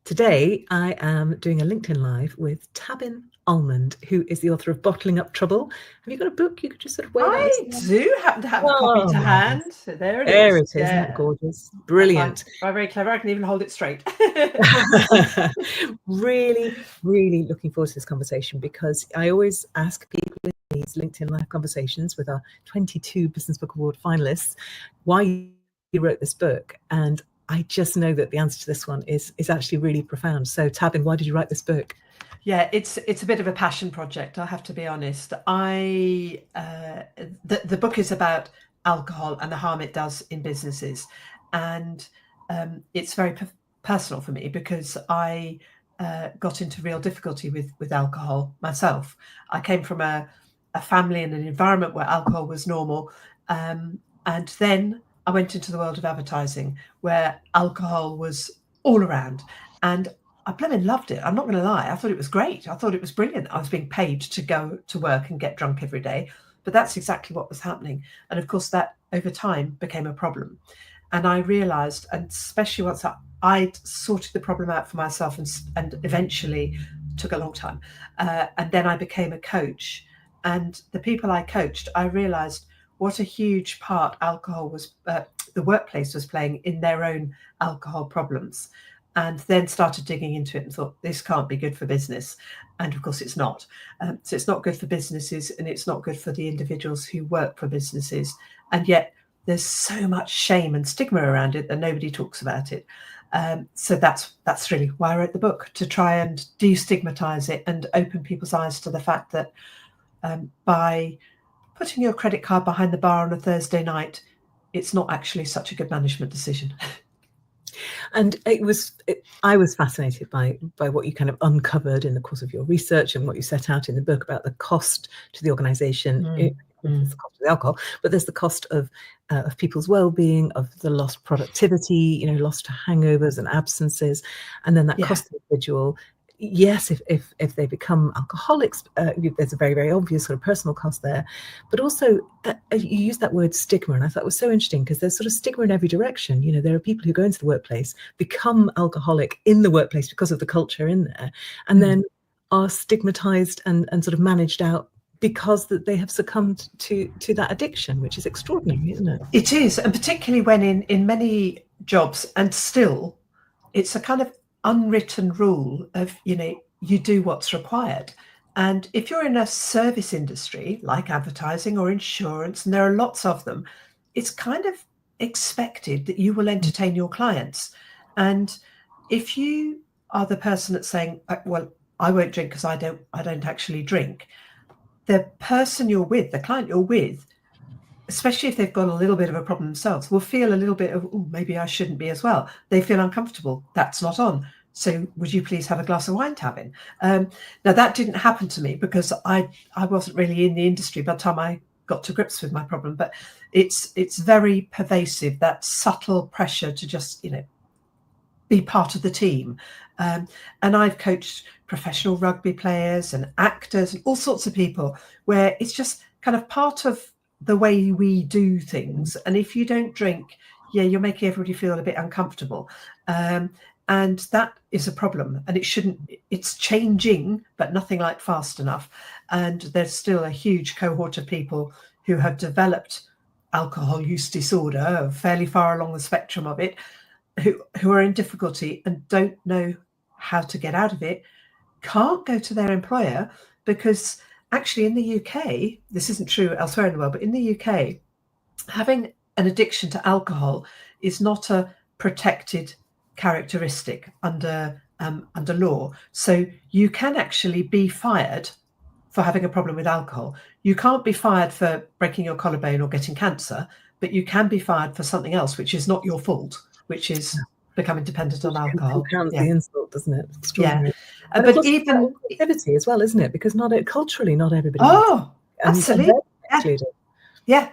Today, I am doing a LinkedIn Live with Tabbin Almond, who is the author of Bottling Up Trouble. Have you got a book you could just sort of wave at? I do happen to have a copy to hand. So there it is. There it is. Isn't that gorgeous? Brilliant. I'm very clever. I can even hold it straight. Really, really looking forward to this conversation, because I always ask people in these LinkedIn Live conversations with our 22 Business Book Award finalists why you wrote this book. And I just know that the answer to this one is actually really profound. So Tabbin, why did you write this book? Yeah, it's a bit of a passion project, I have to be honest. The book is about alcohol and the harm it does in businesses. And it's very personal for me, because I got into real difficulty with alcohol myself. I came from a family and an environment where alcohol was normal. And then I went into the world of advertising, where alcohol was all around, and I blooming loved it. I'm not going to lie. I thought it was great. I thought it was brilliant. I was being paid to go to work and get drunk every day, but that's exactly what was happening. And of course, that over time became a problem. And I realized, and especially once I'd sorted the problem out for myself, and eventually took a long time. And then I became a coach, and the people I coached, I realized what a huge part alcohol was, the workplace was playing in their own alcohol problems, and then started digging into it and thought, this can't be good for business. And of course it's not. So it's not good for businesses, and it's not good for the individuals who work for businesses. And yet there's so much shame and stigma around it that nobody talks about it. So that's really why I wrote the book, to try and destigmatize it and open people's eyes to the fact that by putting your credit card behind the bar on a Thursday night, it's not actually such a good management decision. And I was fascinated by what you kind of uncovered in the course of your research, and what you set out in the book about the cost to the organisation. There's the cost of the alcohol, but there's the cost of people's well-being, of the lost productivity, lost to hangovers and absences, and then that cost the individual. Yes, if they become alcoholics, there's a very, very obvious sort of personal cost there. But also, you use that word stigma, and I thought it was so interesting, because there's sort of stigma in every direction. There are people who go into the workplace, become alcoholic in the workplace because of the culture in there, and then are stigmatized and sort of managed out because that they have succumbed to that addiction, which is extraordinary, isn't it? It is, and particularly when in many jobs, and still, it's a kind of unwritten rule of, you do what's required. And if you're in a service industry like advertising or insurance, and there are lots of them, it's kind of expected that you will entertain your clients. And if you are the person that's saying, well, I won't drink because I don't actually drink, the person you're with, the client you're with, especially if they've got a little bit of a problem themselves, will feel a little bit of, oh, maybe I shouldn't be as well. They feel uncomfortable. That's not on. So would you please have a glass of wine, Tabbin? Now, that didn't happen to me, because I wasn't really in the industry by the time I got to grips with my problem. But it's very pervasive, that subtle pressure to just, be part of the team. And I've coached professional rugby players and actors and all sorts of people, where it's just kind of part of the way we do things. And if you don't drink, you're making everybody feel a bit uncomfortable. And that is a problem, and it's changing, but nothing like fast enough. And there's still a huge cohort of people who have developed alcohol use disorder, fairly far along the spectrum of it, who are in difficulty and don't know how to get out of it, can't go to their employer, because actually in the UK, this isn't true elsewhere in the world, but in the UK, having an addiction to alcohol is not a protected characteristic under law. So you can actually be fired for having a problem with alcohol. You can't be fired for breaking your collarbone or getting cancer, but you can be fired for something else, which is not your fault, which is becoming dependent on alcohol. Compounds the insult, doesn't it? Extraordinary. Yeah, but even activity as well, isn't it? Because culturally, not everybody. Oh, absolutely. Yeah.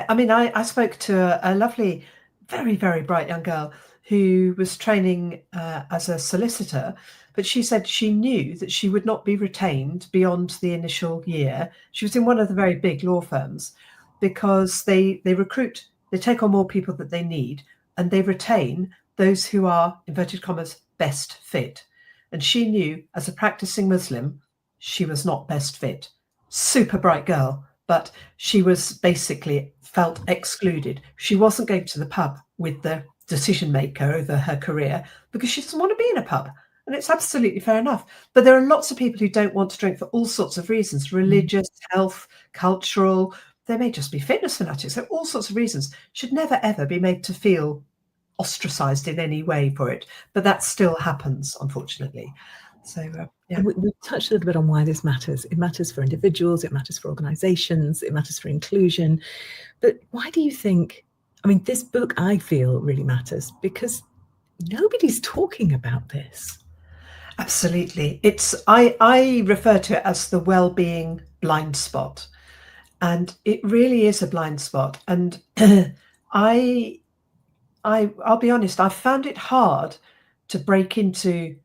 I mean, I spoke to a lovely, very, very bright young girl who was training as a solicitor, but she said she knew that she would not be retained beyond the initial year. She was in one of the very big law firms, because they recruit, they take on more people that they need, and they retain those who are, inverted commas, best fit. And she knew, as a practicing Muslim, she was not best fit. Super bright girl, but she was basically felt excluded. She wasn't going to the pub with the decision maker over her career because she doesn't want to be in a pub. And it's absolutely fair enough. But there are lots of people who don't want to drink for all sorts of reasons, religious, health, cultural. They may just be fitness fanatics. There are all sorts of reasons. Should never, ever be made to feel ostracized in any way for it. But that still happens, unfortunately. So, yeah. We touched a little bit on why this matters. It matters for individuals, it matters for organizations, it matters for inclusion. But why do you think, I mean, this book, I feel, really matters because nobody's talking about this. Absolutely. I refer to it as the well-being blind spot. And it really is a blind spot. And I'll be honest, I found it hard to break into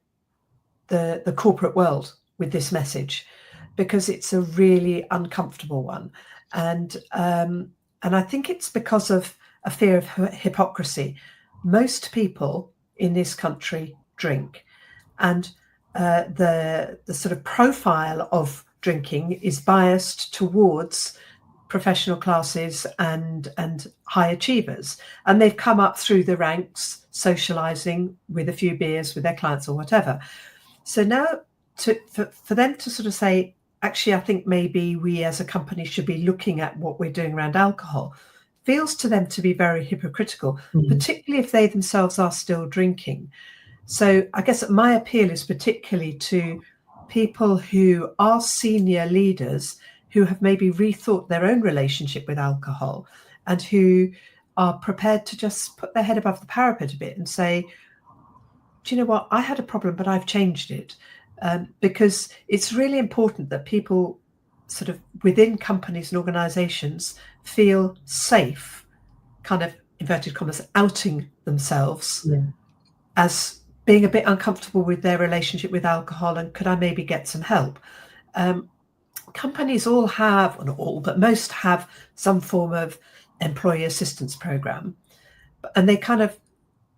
the corporate world with this message because it's a really uncomfortable one. And I think it's because of a fear of hypocrisy. Most people in this country drink, and the sort of profile of drinking is biased towards professional classes and high achievers, and they've come up through the ranks socializing with a few beers with their clients or whatever. So now for them to sort of say, actually, I think maybe we as a company should be looking at what we're doing around alcohol, feels to them to be very hypocritical, particularly if they themselves are still drinking. So I guess my appeal is particularly to people who are senior leaders who have maybe rethought their own relationship with alcohol and who are prepared to just put their head above the parapet a bit and say, do you know what, I had a problem, but I've changed it. Because it's really important that people sort of within companies and organizations feel safe, kind of inverted commas, outing themselves as being a bit uncomfortable with their relationship with alcohol, and could I maybe get some help? Companies all have, or not all, but most have some form of employee assistance program, and they kind of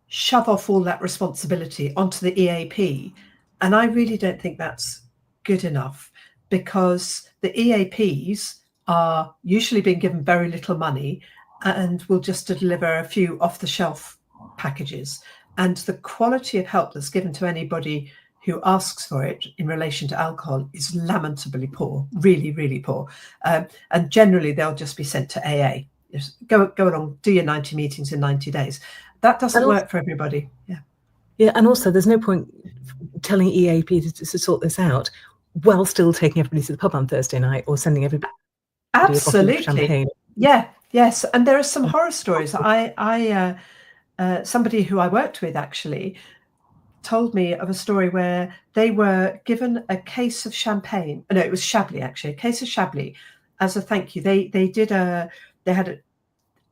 shove off all that responsibility onto the EAP. And I really don't think that's good enough, because the EAPs are usually being given very little money and will just deliver a few off-the-shelf packages. And the quality of help that's given to anybody who asks for it in relation to alcohol is lamentably poor, really, really poor. And generally, they'll just be sent to AA. Just go along, do your 90 meetings in 90 days. That doesn't work for everybody. Yeah, and also there's no point telling EAP to sort this out while still taking everybody to the pub on Thursday night or sending everybody a bottle of champagne. Yes, and there are some horror stories. Somebody who I worked with actually told me of a story where they were given a case of champagne. No, it was Chablis, actually, a case of Chablis as a thank you. They had a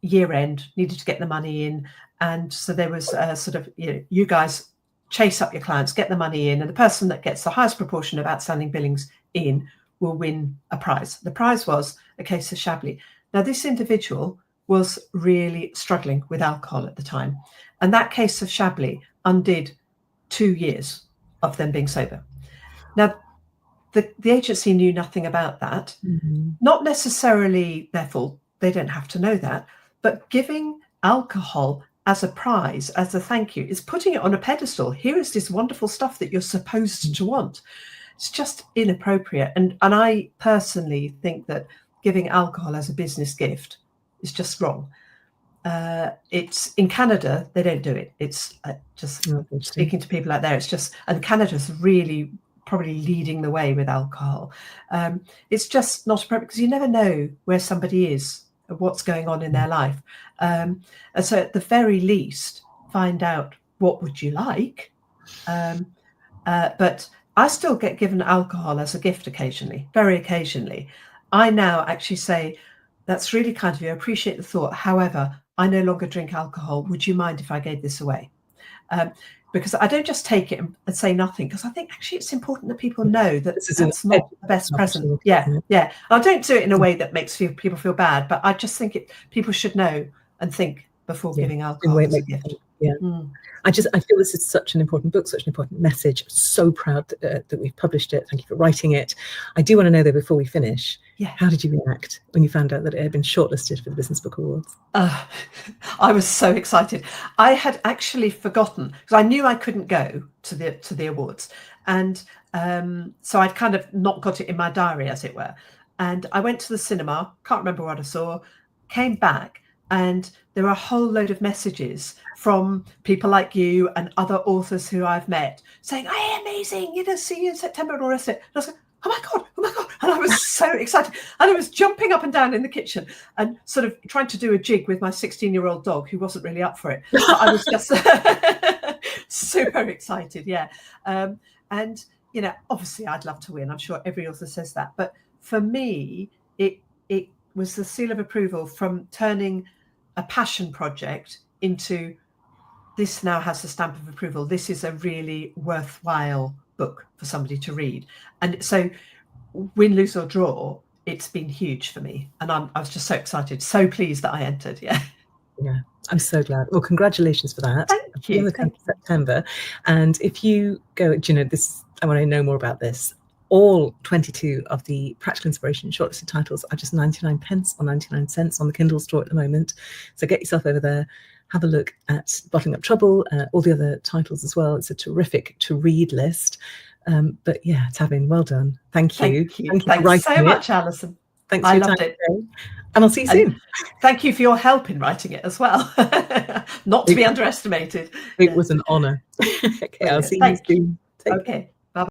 year end, needed to get the money in, and so there was a sort of, you guys chase up your clients, get the money in, and the person that gets the highest proportion of outstanding billings in will win a prize. The prize was a case of Chablis. Now, this individual was really struggling with alcohol at the time, and that case of Chablis undid 2 years of them being sober. Now, the agency knew nothing about that. Not necessarily their fault. They don't have to know that. But giving alcohol as a prize, as a thank you, is putting it on a pedestal. Here is this wonderful stuff that you're supposed to want. It's just inappropriate. And I personally think that giving alcohol as a business gift is just wrong. It's in Canada, they don't do it. It's just speaking to people out there. It's just, and Canada's really probably leading the way with alcohol. It's just not appropriate because you never know where somebody is, what's going on in their life. And so at the very least, find out what would you like. But I still get given alcohol as a gift occasionally, very occasionally. I now actually say, that's really kind of you. I appreciate the thought. However, I no longer drink alcohol. Would you mind if I gave this away? Because I don't just take it and say nothing, because I think actually it's important that people know that that's not the best present. Yeah. I don't do it in a way that makes people feel bad, but I just think people should know and think before giving alcohol as a gift. Yeah. I feel this is such an important book, such an important message. I'm so proud that we've published it. Thank you for writing it. I do want to know, though, before we finish, how did you react when you found out that it had been shortlisted for the Business Book Awards? I was so excited. I had actually forgotten, because I knew I couldn't go to the awards, and so I'd kind of not got it in my diary, as it were. And I went to the cinema, can't remember what I saw, came back, and there were a whole load of messages from people like you and other authors who I've met saying, "Hey, amazing, see you in September," and all the rest of it. And I was like, oh my God. And I was so excited. And I was jumping up and down in the kitchen and sort of trying to do a jig with my 16-year-old dog, who wasn't really up for it. But I was just super excited, yeah. And, obviously I'd love to win. I'm sure every author says that. But for me, it was the seal of approval from turning a passion project into, this now has the stamp of approval. This is a really worthwhile book for somebody to read. And so win, lose or draw, it's been huge for me. And I was just so excited, so pleased that I entered. Yeah, I'm so glad. Well, congratulations for that. Thank you. On the 10th of September. And if you go, I want to know more about this. All 22 of the Practical Inspiration shortlisted titles are just 99 pence or 99 cents on the Kindle store at the moment. So get yourself over there. Have a look at Bottling Up Trouble, all the other titles as well. It's a terrific to read list. But yeah, Tabbin, well done. Thank you. Thanks so much, Alison. Thanks for your time today. And I'll see you soon. Thank you for your help in writing it as well. Not to be underestimated. It was an honour. Okay, I'll see you soon. Okay.